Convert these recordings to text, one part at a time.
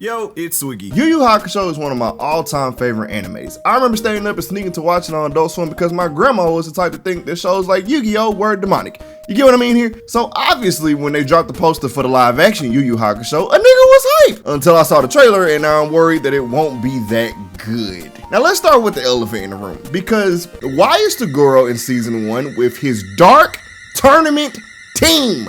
Yo, it's Swiggy. Yu Yu Hakusho is one of my all-time favorite animes. I remember staying up and sneaking to watch it on Adult Swim because my grandma was the type to think that shows like Yu-Gi-Oh! Were demonic. You get what I mean here? So obviously when they dropped the poster for the live action Yu Yu Hakusho, a nigga was hype until I saw the trailer and now I'm worried that it won't be that good. Now let's start with the elephant in the room, because why is Toguro in season 1 with his Dark Tournament team?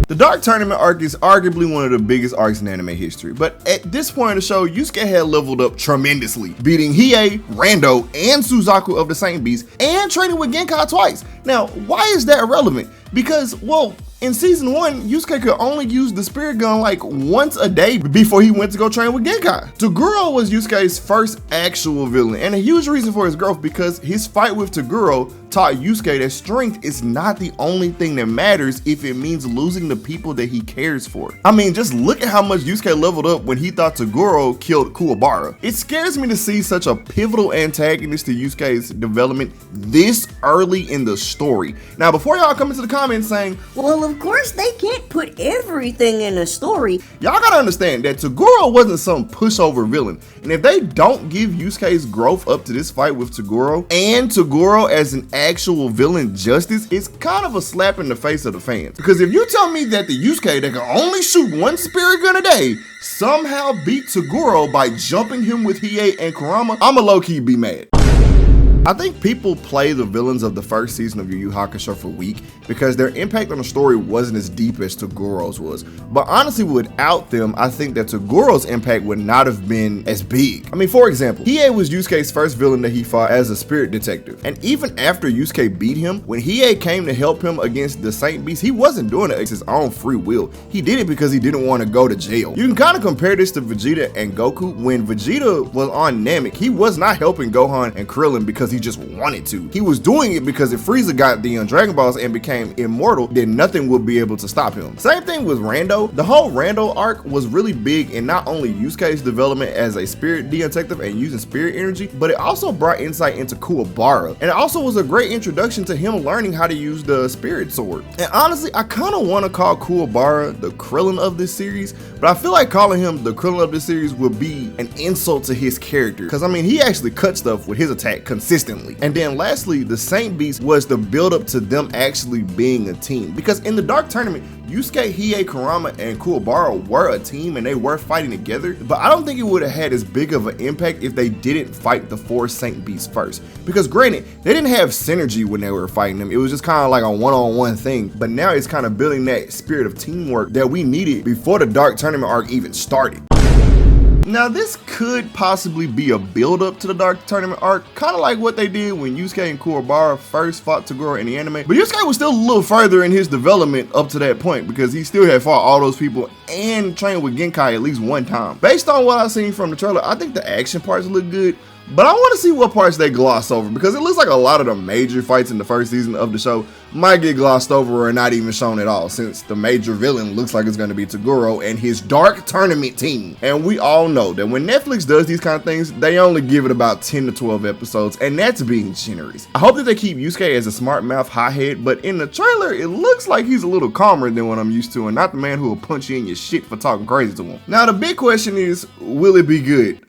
The Dark Tournament arc is arguably one of the biggest arcs in anime history, but at this point in the show, Yusuke had leveled up tremendously, beating Hiei, Rando, and Suzaku of the Saint Beast, and training with Genkai twice. Now, why is that relevant? Because, well, in season 1, Yusuke could only use the spirit gun like once a day before he went to go train with Genkai. Toguro was Yusuke's first actual villain, and a huge reason for his growth because his fight with Toguro taught Yusuke that strength is not the only thing that matters if it means losing the people that he cares for. I mean, just look at how much Yusuke leveled up when he thought Toguro killed Kuwabara. It scares me to see such a pivotal antagonist to Yusuke's development this early in the story. Now, before y'all come into the comments saying, well, of course they can't put everything in a story, y'all gotta understand that Toguro wasn't some pushover villain. And if they don't give Yusuke's growth up to this fight with Toguro and Toguro as an actual villain justice, it's kind of a slap in the face of the fans. Because if you tell me that the Yusuke that can only shoot one spirit gun a day somehow beat Toguro by jumping him with Hiei and Kurama, I'ma low-key be mad. I think people play the villains of the first season of Yu Yu Hakusho for weak because their impact on the story wasn't as deep as Toguro's was. But honestly, without them, I think that Toguro's impact would not have been as big. I mean, for example, Hiei was Yusuke's first villain that he fought as a spirit detective. And even after Yusuke beat him, when Hiei came to help him against the Saint Beast, he wasn't doing it of his own free will. He did it because he didn't want to go to jail. You can kind of compare this to Vegeta and Goku. When Vegeta was on Namek, he was not helping Gohan and Krillin because he just wanted to. He was doing it because if Frieza got the Dragon Balls and became immortal, then nothing would be able to stop him. Same thing with Rando. The whole Rando arc was really big in not only Yusuke's development as a spirit detective and using spirit energy, but it also brought insight into Kuwabara. And it also was a great introduction to him learning how to use the spirit sword. And honestly, I kind of want to call Kuwabara the Krillin of this series, but I feel like calling him the Krillin of this series would be an insult to his character. Because I mean, he actually cut stuff with his attack consistently. And then lastly, the Saint Beast was the build up to them actually being a team. Because in the Dark Tournament, Yusuke, Hiei, Kurama, and Kuwabara were a team and they were fighting together, but I don't think it would have had as big of an impact if they didn't fight the 4 Saint Beasts first. Because granted, they didn't have synergy when they were fighting them. It was just kind of like a one-on-one thing, but now it's kind of building that spirit of teamwork that we needed before the Dark Tournament arc even started. Now this could possibly be a build-up to the Dark Tournament arc, kind of like what they did when Yusuke and Kuwabara first fought Toguro in the anime. But Yusuke was still a little further in his development up to that point because he still had fought all those people and trained with Genkai at least one time. Based on what I've seen from the trailer, I think the action parts look good, but I want to see what parts they gloss over because it looks like a lot of the major fights in the first season of the show might get glossed over or not even shown at all, since the major villain looks like it's going to be Toguro and his Dark Tournament team. And we all know that when Netflix does these kind of things, they only give it about 10 to 12 episodes, and that's being generous. I hope that they keep Yusuke as a smart mouth hothead, but in the trailer, it looks like he's a little calmer than what I'm used to and not the man who will punch you in your shit for talking crazy to him. Now, the big question is, will it be good?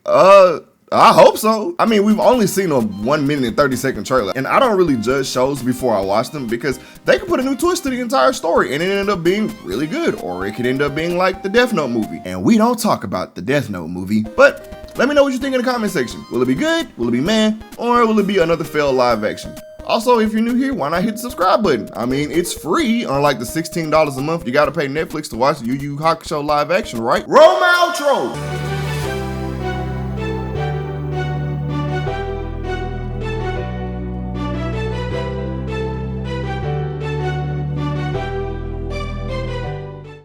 I hope so. I mean, we've only seen a 1 minute and 30-second trailer, and I don't really judge shows before I watch them because they can put a new twist to the entire story and it end up being really good, or it could end up being like the Death Note movie. And we don't talk about the Death Note movie, but let me know what you think in the comment section. Will it be good? Will it be meh? Or will it be another failed live action? Also, if you're new here, why not hit the subscribe button? I mean, it's free, unlike the $16 a month you gotta pay Netflix to watch Yu Yu Hakusho live action, right? Roll my outro!